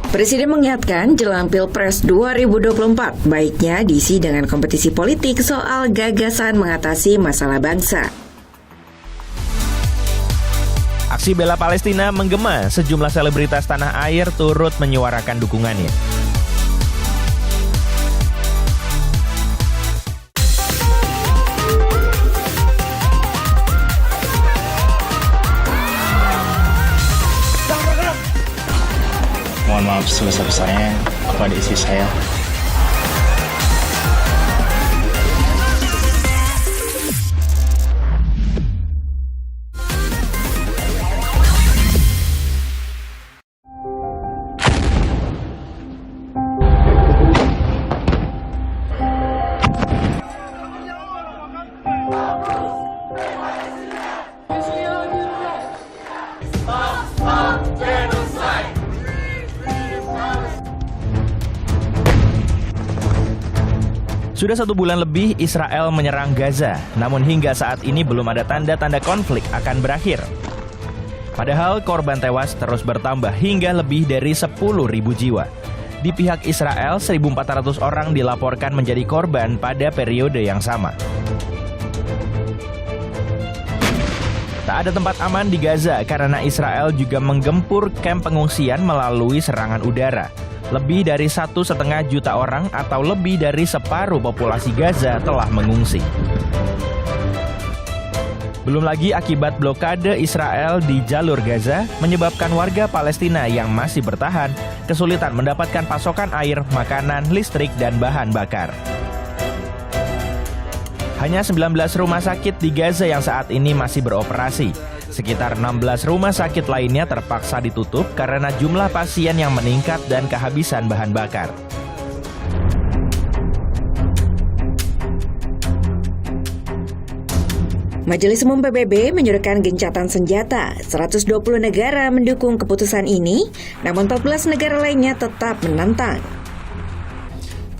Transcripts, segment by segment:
Presiden mengingatkan jelang Pilpres 2024 baiknya diisi dengan kompetisi politik soal gagasan mengatasi masalah bangsa. Aksi bela Palestina menggema, sejumlah selebritas tanah air turut menyuarakan dukungannya. Mohon maaf sebesar-besarnya kepada istri saya. Sudah 1 bulan lebih Israel menyerang Gaza, namun hingga saat ini belum ada tanda-tanda konflik akan berakhir. Padahal korban tewas terus bertambah hingga lebih dari 10.000 jiwa. Di pihak Israel, 1.400 orang dilaporkan menjadi korban pada periode yang sama. Tak ada tempat aman di Gaza karena Israel juga menggempur kamp pengungsian melalui serangan udara. Lebih dari 1,5 juta orang atau lebih dari separuh populasi Gaza telah mengungsi. Belum lagi akibat blokade Israel di jalur Gaza menyebabkan warga Palestina yang masih bertahan kesulitan mendapatkan pasokan air, makanan, listrik, dan bahan bakar. Hanya 19 rumah sakit di Gaza yang saat ini masih beroperasi. Sekitar 16 rumah sakit lainnya terpaksa ditutup karena jumlah pasien yang meningkat dan kehabisan bahan bakar. Majelis Umum PBB menyuruhkan gencatan senjata. 120 negara mendukung keputusan ini, namun 14 negara lainnya tetap menentang.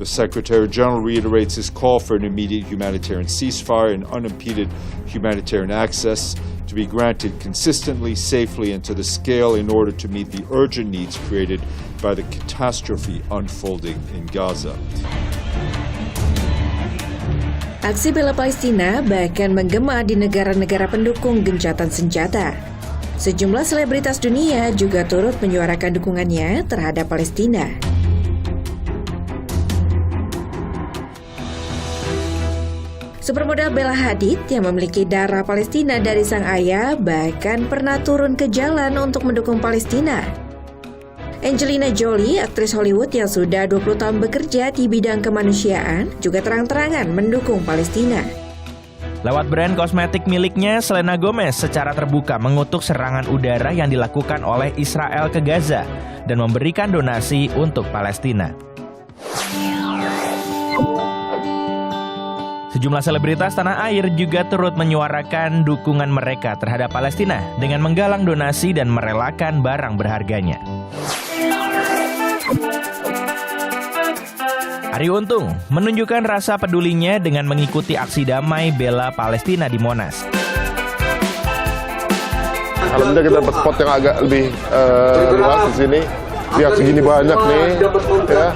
The Secretary General reiterates his call for an immediate humanitarian ceasefire and unimpeded humanitarian access to be granted consistently, safely, and to the scale in order to meet the urgent needs created by the catastrophe unfolding in Gaza. Aksi bela Palestina bahkan menggema di negara-negara pendukung gencatan senjata. Sejumlah selebritas dunia juga turut menyuarakan dukungannya terhadap Palestina. Supermodel Bella Hadid yang memiliki darah Palestina dari sang ayah bahkan pernah turun ke jalan untuk mendukung Palestina. Angelina Jolie, aktris Hollywood yang sudah 20 tahun bekerja di bidang kemanusiaan, juga terang-terangan mendukung Palestina. Lewat brand kosmetik miliknya, Selena Gomez secara terbuka mengutuk serangan udara yang dilakukan oleh Israel ke Gaza dan memberikan donasi untuk Palestina. Sejumlah selebritas tanah air juga turut menyuarakan dukungan mereka terhadap Palestina dengan menggalang donasi dan merelakan barang berharganya. Arie Untung menunjukkan rasa pedulinya dengan mengikuti aksi damai bela Palestina di Monas. Alhamdulillah kita dapat spot yang agak lebih luas di sini. Lihat segini banyak nih, ya.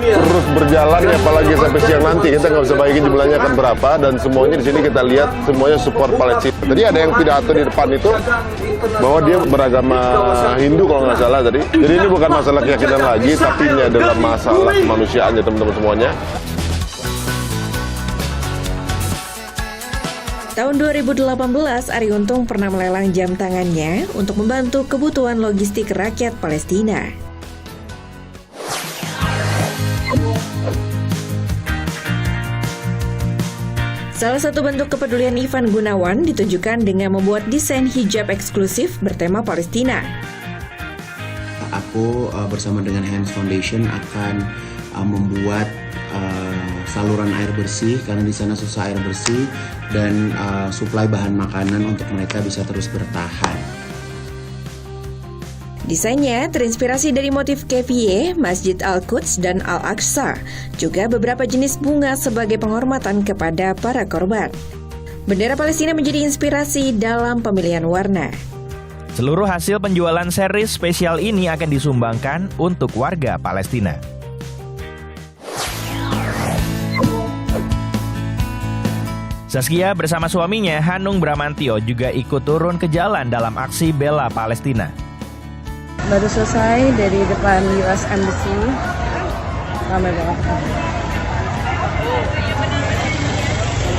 Terus berjalan ya, apalagi sampai siang nanti kita nggak bisa bayangin jumlahnya akan berapa, dan semuanya di sini kita lihat semuanya support Palestina. Tadi ada yang pidato di depan itu bahwa dia beragama Hindu kalau nggak salah tadi. Jadi ini bukan masalah keyakinan lagi, tapi ini adalah masalah kemanusiaan ya teman-teman semuanya. Tahun 2018, Arie Untung pernah melelang jam tangannya untuk membantu kebutuhan logistik rakyat Palestina. Salah satu bentuk kepedulian Ivan Gunawan ditunjukkan dengan membuat desain hijab eksklusif bertema Palestina. Aku bersama dengan Hands Foundation akan membuat saluran air bersih karena di sana susah air bersih, dan suplai bahan makanan untuk mereka bisa terus bertahan. Desainnya terinspirasi dari motif Kefiyeh, Masjid Al-Quds dan Al-Aqsa, juga beberapa jenis bunga sebagai penghormatan kepada para korban. Bendera Palestina menjadi inspirasi dalam pemilihan warna. Seluruh hasil penjualan seri spesial ini akan disumbangkan untuk warga Palestina. Zaskia bersama suaminya Hanung Bramantio juga ikut turun ke jalan dalam aksi bela Palestina. Baru selesai dari depan US Embassy, ramai banget.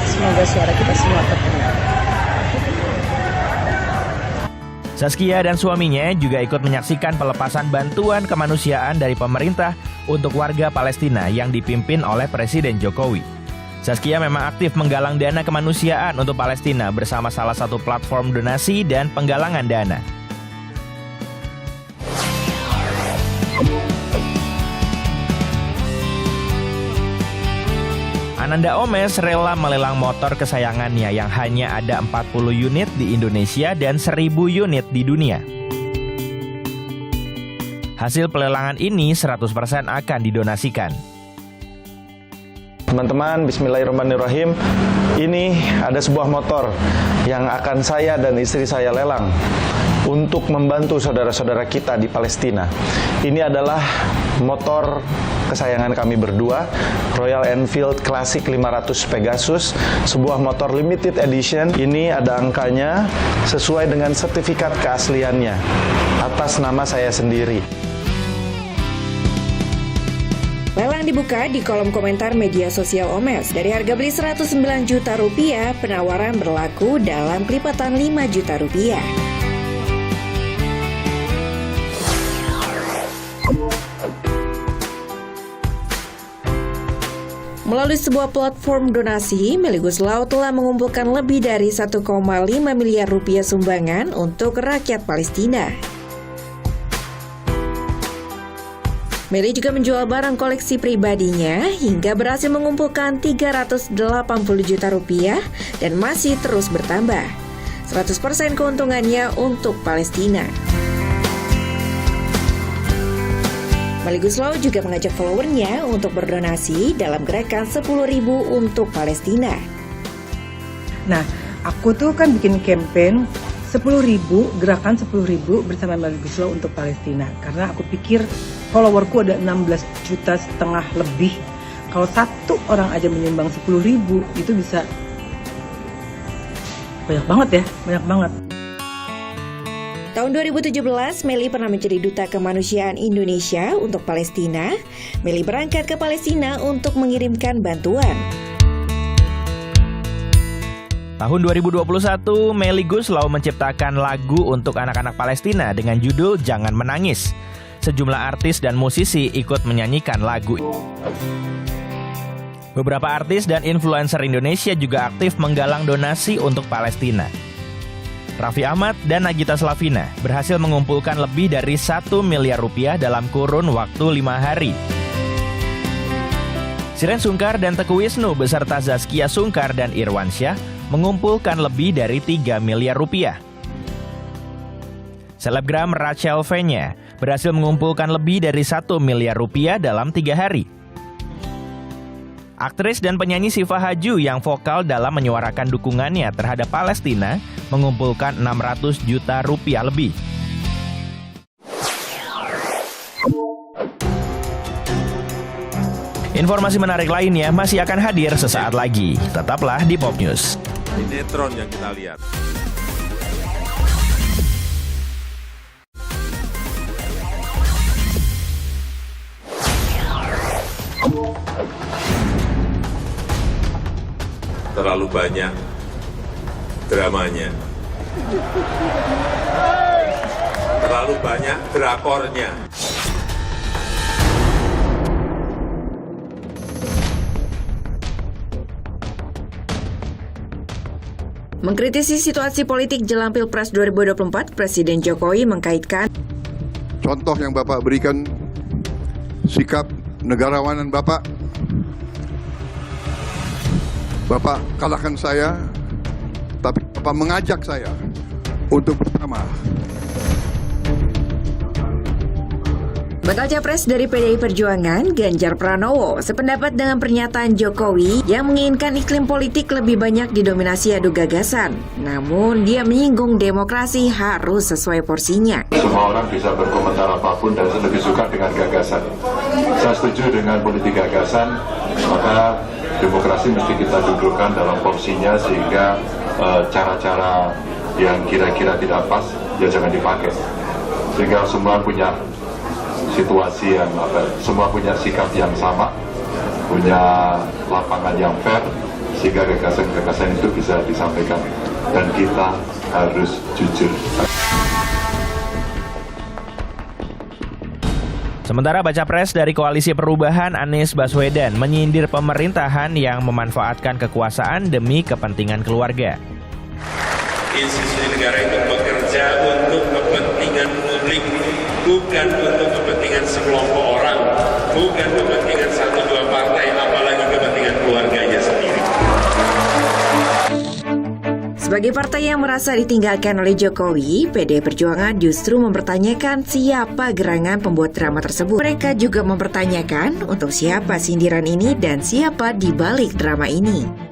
Semoga suara kita semua terdengar. Zaskia dan suaminya juga ikut menyaksikan pelepasan bantuan kemanusiaan dari pemerintah untuk warga Palestina yang dipimpin oleh Presiden Jokowi. Zaskia memang aktif menggalang dana kemanusiaan untuk Palestina bersama salah satu platform donasi dan penggalangan dana. Ananda Omes rela melelang motor kesayangannya yang hanya ada 40 unit di Indonesia dan 1000 unit di dunia. Hasil pelelangan ini 100% akan didonasikan. Teman-teman, bismillahirrahmanirrahim. Ini ada sebuah motor yang akan saya dan istri saya lelang untuk membantu saudara-saudara kita di Palestina. Ini adalah motor kesayangan kami berdua, Royal Enfield Classic 500 Pegasus, sebuah motor limited edition. Ini ada angkanya sesuai dengan sertifikat keasliannya atas nama saya sendiri. Lelang dibuka di kolom komentar media sosial Omes. Dari harga beli Rp109 juta, penawaran berlaku dalam kelipatan Rp5 juta. Melalui sebuah platform donasi, Melly Goeslaw telah mengumpulkan lebih dari Rp1,5 miliar sumbangan untuk rakyat Palestina. Melly juga menjual barang koleksi pribadinya hingga berhasil mengumpulkan Rp380 juta dan masih terus bertambah. 100% keuntungannya untuk Palestina. Melly Goeslaw juga mengajak followernya untuk berdonasi dalam gerakan 10.000 untuk Palestina. Nah, aku tuh kan bikin campaign 10.000, gerakan 10.000 bersama Melly Goeslaw untuk Palestina. Karena aku pikir followerku ada 16,5 juta lebih. Kalau satu orang aja menyumbang 10.000, itu bisa banyak banget ya, banyak banget. Tahun 2017, Melly pernah menjadi Duta Kemanusiaan Indonesia untuk Palestina. Melly berangkat ke Palestina untuk mengirimkan bantuan. Tahun 2021, Melly Goeslaw menciptakan lagu untuk anak-anak Palestina dengan judul Jangan Menangis. Sejumlah artis dan musisi ikut menyanyikan lagu. Beberapa artis dan influencer Indonesia juga aktif menggalang donasi untuk Palestina. Raffi Ahmad dan Nagita Slavina berhasil mengumpulkan lebih dari Rp1 miliar dalam kurun waktu 5 hari. Shireen Sungkar dan Teuku Wisnu beserta Zaskia Sungkar dan Irwansyah mengumpulkan lebih dari Rp3 miliar. Selebgram Rachel Fenya berhasil mengumpulkan lebih dari Rp1 miliar dalam 3 hari. Aktris dan penyanyi Syifa Haju yang vokal dalam menyuarakan dukungannya terhadap Palestina mengumpulkan Rp600 juta lebih. Informasi menarik lainnya masih akan hadir sesaat lagi. Tetaplah di Pop News. Sinetron yang kita lihat. Terlalu banyak dramanya, terlalu banyak drakornya. Mengkritisi situasi politik jelang Pilpres 2024, Presiden Jokowi mengkaitkan contoh yang Bapak berikan, sikap negarawanan Bapak kalahkan saya, tapi Bapak mengajak saya untuk bersama Bakal capres dari PDI Perjuangan, Ganjar Pranowo, sependapat dengan pernyataan Jokowi yang menginginkan iklim politik lebih banyak didominasi adu gagasan. Namun, dia menyinggung demokrasi harus sesuai porsinya. Semua orang bisa berkomentar apapun dan saya lebih suka dengan gagasan. Saya setuju dengan politik gagasan, maka demokrasi mesti kita dudukkan dalam porsinya sehingga cara-cara yang kira-kira tidak pas, ya jangan dipakai. Sehingga semua punya situasi yang semua punya sikap yang sama, punya lapangan yang fair, sehingga gagasan-gagasan itu bisa disampaikan dan kita harus jujur. Sementara baca pres dari Koalisi Perubahan Anies Baswedan menyindir pemerintahan yang memanfaatkan kekuasaan demi kepentingan keluarga. Institusi negara itu bekerja untuk kepentingan publik, bukan untuk kepentingan sekelompok orang, bukan kepentingan satu dua partai, apalagi kepentingan keluarganya sendiri. Sebagai partai yang merasa ditinggalkan oleh Jokowi, PDI Perjuangan justru mempertanyakan siapa gerangan pembuat drama tersebut. Mereka juga mempertanyakan untuk siapa sindiran ini dan siapa di balik drama ini.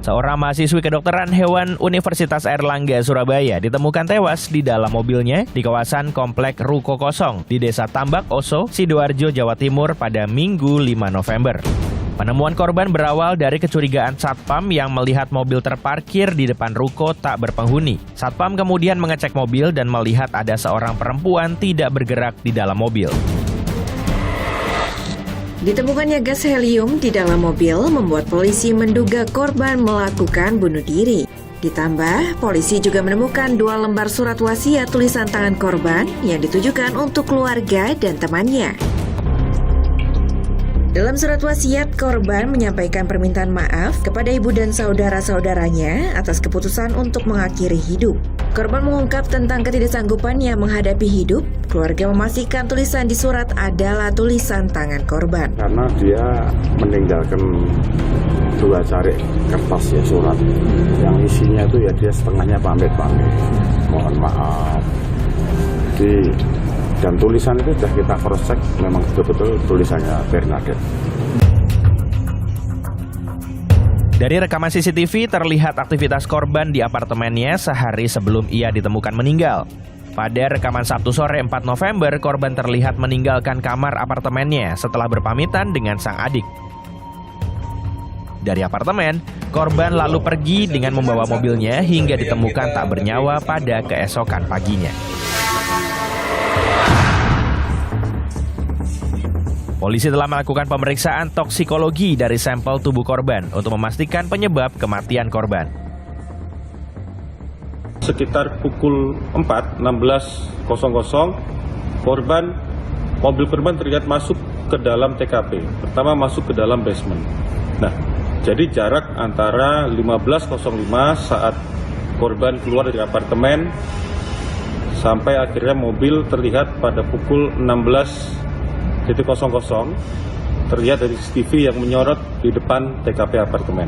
Seorang mahasiswi kedokteran hewan Universitas Airlangga Surabaya ditemukan tewas di dalam mobilnya di kawasan Komplek Ruko Kosong di Desa Tambak Oso, Sidoarjo, Jawa Timur pada Minggu 5 November. Penemuan korban berawal dari kecurigaan Satpam yang melihat mobil terparkir di depan ruko tak berpenghuni. Satpam kemudian mengecek mobil dan melihat ada seorang perempuan tidak bergerak di dalam mobil. Ditemukannya gas helium di dalam mobil membuat polisi menduga korban melakukan bunuh diri. Ditambah, polisi juga menemukan 2 lembar surat wasiat tulisan tangan korban yang ditujukan untuk keluarga dan temannya. Dalam surat wasiat, korban menyampaikan permintaan maaf kepada ibu dan saudara-saudaranya atas keputusan untuk mengakhiri hidup. Korban mengungkap tentang ketidaksanggupannya menghadapi hidup. Keluarga memastikan tulisan di surat adalah tulisan tangan korban. Karena dia meninggalkan 2 cari kertas ya, surat yang isinya itu ya dia setengahnya pamit-pamit, mohon maaf. Dan tulisan itu sudah kita cross check, memang betul-betul tulisannya Bernadette. Dari rekaman CCTV terlihat aktivitas korban di apartemennya sehari sebelum ia ditemukan meninggal. Pada rekaman Sabtu sore 4 November, korban terlihat meninggalkan kamar apartemennya setelah berpamitan dengan sang adik. Dari apartemen, korban lalu pergi dengan membawa mobilnya hingga ditemukan tak bernyawa pada keesokan paginya. Polisi telah melakukan pemeriksaan toksikologi dari sampel tubuh korban untuk memastikan penyebab kematian korban. Sekitar pukul 4.16.00, mobil korban terlihat masuk ke dalam TKP. Pertama masuk ke dalam basement. Nah, jadi jarak antara 15.05 saat korban keluar dari apartemen sampai akhirnya mobil terlihat pada pukul 16.00 terlihat dari CCTV yang menyorot di depan TKP apartemen.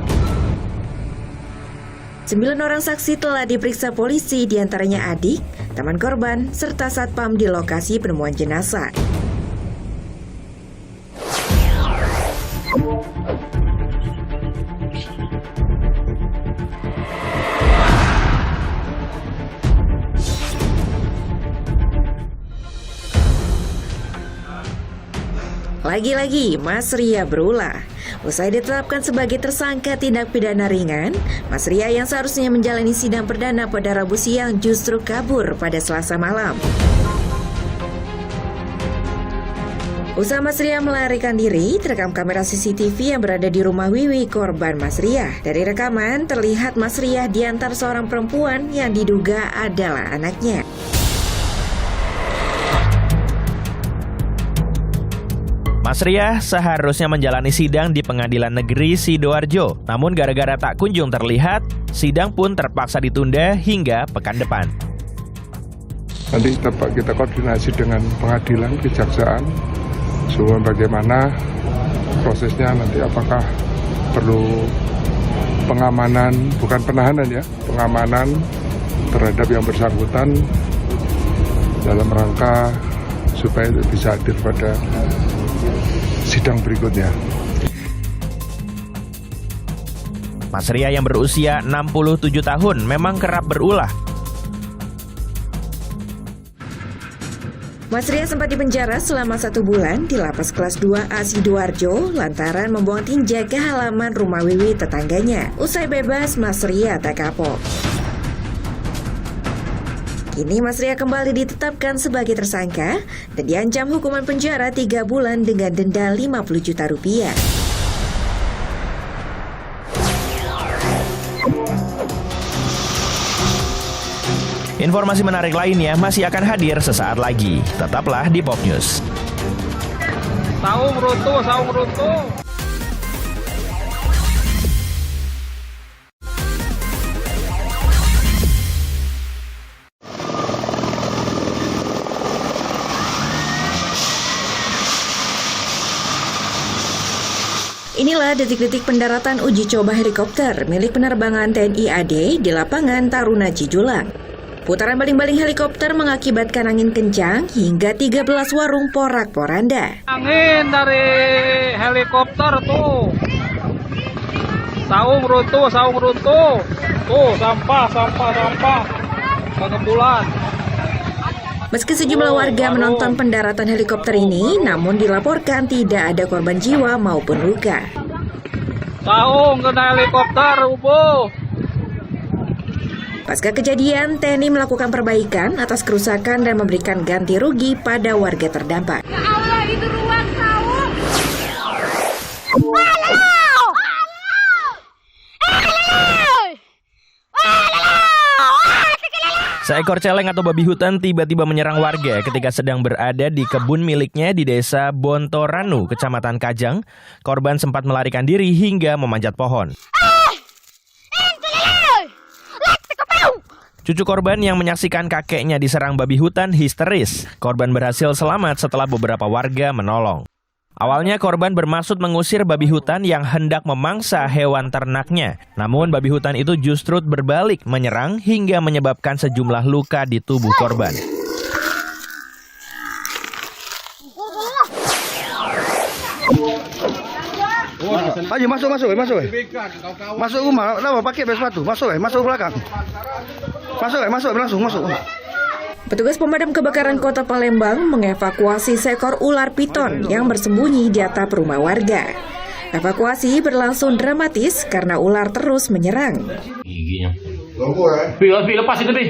9 orang saksi telah diperiksa polisi, diantaranya adik, teman korban, serta satpam di lokasi penemuan jenazah. Lagi-lagi, Mas Ria berulah. Usai ditetapkan sebagai tersangka tindak pidana ringan, Mas Ria yang seharusnya menjalani sidang perdana pada Rabu siang justru kabur pada Selasa malam. Usaha Mas Ria melarikan diri, terekam kamera CCTV yang berada di rumah Wiwi, korban Mas Ria. Dari rekaman, terlihat Mas Ria diantar seorang perempuan yang diduga adalah anaknya. Mas Ria seharusnya menjalani sidang di Pengadilan Negeri Sidoarjo. Namun gara-gara tak kunjung terlihat, sidang pun terpaksa ditunda hingga pekan depan. Nanti kita koordinasi dengan pengadilan, kejaksaan, semua bagaimana prosesnya nanti, apakah perlu pengamanan, bukan penahanan ya, pengamanan terhadap yang bersangkutan dalam rangka supaya bisa hadir pada sidang berikutnya. Mas Ria yang berusia 67 tahun memang kerap berulah. Mas Ria sempat dipenjara selama 1 bulan di lapas kelas 2A Sidoarjo lantaran membuang tinja ke halaman rumah Wiwi tetangganya. Usai bebas, Mas Ria tak kapok. Kini Mas Ria kembali ditetapkan sebagai tersangka dan diancam hukuman penjara 3 bulan dengan denda 50 juta rupiah. Informasi menarik lainnya masih akan hadir sesaat lagi. Tetaplah di Pop News. Saung Ruto. Inilah detik-detik pendaratan uji coba helikopter milik penerbangan TNI AD di lapangan Taruna Cijulang. Putaran baling-baling helikopter mengakibatkan angin kencang hingga 13 warung porak-poranda. Angin dari helikopter tuh. Saung Ruto. Tuh, sampah. Pengembulan. Meski sejumlah warga menonton pendaratan helikopter ini, namun dilaporkan tidak ada korban jiwa maupun luka. Saung kena helikopter, Ubo. Pasca kejadian, TNI melakukan perbaikan atas kerusakan dan memberikan ganti rugi pada warga terdampak. Ya Allah, itu ruang saung. Seekor celeng atau babi hutan tiba-tiba menyerang warga ketika sedang berada di kebun miliknya di desa Bontoranu, Kecamatan Kajang. Korban sempat melarikan diri hingga memanjat pohon. Cucu korban yang menyaksikan kakeknya diserang babi hutan histeris. Korban berhasil selamat setelah beberapa warga menolong. Awalnya korban bermaksud mengusir babi hutan yang hendak memangsa hewan ternaknya. Namun babi hutan itu justru berbalik menyerang hingga menyebabkan sejumlah luka di tubuh korban. Ayo masuk. Masuk rumah, lama pakai sepatu. Masuk belakang. Masuk, langsung. Petugas pemadam kebakaran Kota Palembang mengevakuasi seekor ular piton yang bersembunyi di atap rumah warga. Evakuasi berlangsung dramatis karena ular terus menyerang. Giginya. Lepas itu, Pi.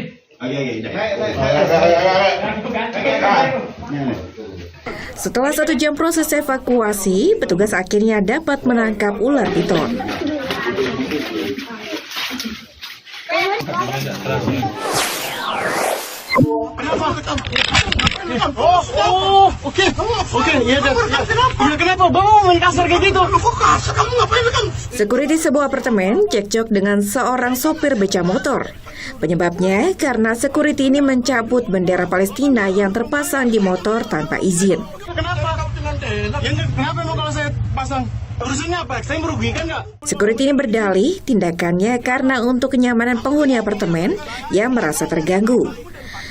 Setelah 1 jam proses evakuasi, petugas akhirnya dapat menangkap ular piton. Kenapa bawa main kasar kayak gitu? Kamu ngapain? Security sebuah apartemen cekcok dengan seorang sopir beca motor. Penyebabnya karena security ini mencabut bendera Palestina yang terpasang di motor tanpa izin. Kenapa emang kalau saya pasang? Urusannya apa? Saya merugikan nggak? Security ini berdalih tindakannya karena untuk kenyamanan penghuni apartemen yang merasa terganggu.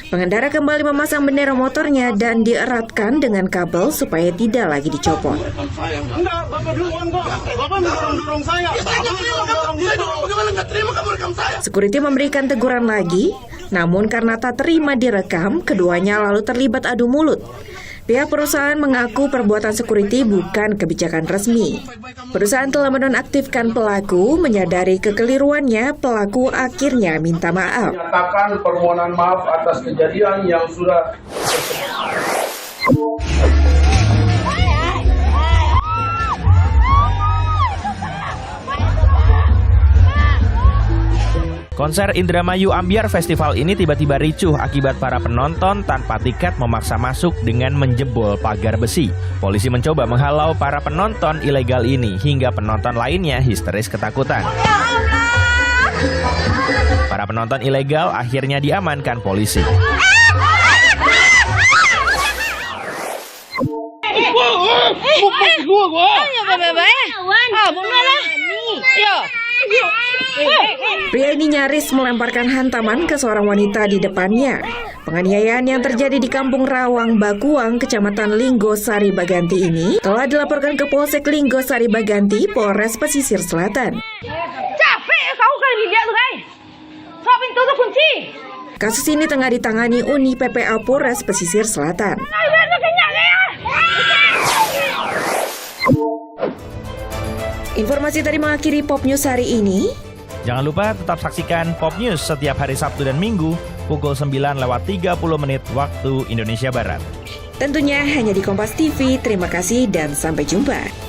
Pengendara kembali memasang bendera motornya dan dieratkan dengan kabel supaya tidak lagi dicopot. Enggak, Bapak duluan kok. Bapak mendorong saya. Bagaimana nggak terima kamu rekam saya? Security memberikan teguran lagi, namun karena tak terima direkam, keduanya lalu terlibat adu mulut. Pihak perusahaan mengaku perbuatan security bukan kebijakan resmi. Perusahaan telah menonaktifkan pelaku, menyadari kekeliruannya, pelaku akhirnya minta maaf. Menyatakan permohonan maaf atas kejadian yang sudah Konser Indramayu Ambyar Festival ini tiba-tiba ricuh akibat para penonton tanpa tiket memaksa masuk dengan menjebol pagar besi. Polisi mencoba menghalau para penonton ilegal ini hingga penonton lainnya histeris ketakutan. Para penonton ilegal akhirnya diamankan polisi. Pria ini nyaris melemparkan hantaman ke seorang wanita di depannya. Penganiayaan yang terjadi di Kampung Rawang, Bakuang, Kecamatan Linggosari Baganti ini telah dilaporkan ke Polsek Linggosari Baganti, Polres Pesisir Selatan. Capek kau kali lihat tuh, guys. Sok pintu tuh kunci. Kasus ini tengah ditangani Uni PPA Polres Pesisir Selatan. Informasi tadi mengakhiri Pop News hari ini. Jangan lupa tetap saksikan Pop News setiap hari Sabtu dan Minggu pukul 9:30 waktu Indonesia Barat. Tentunya hanya di Kompas TV. Terima kasih dan sampai jumpa.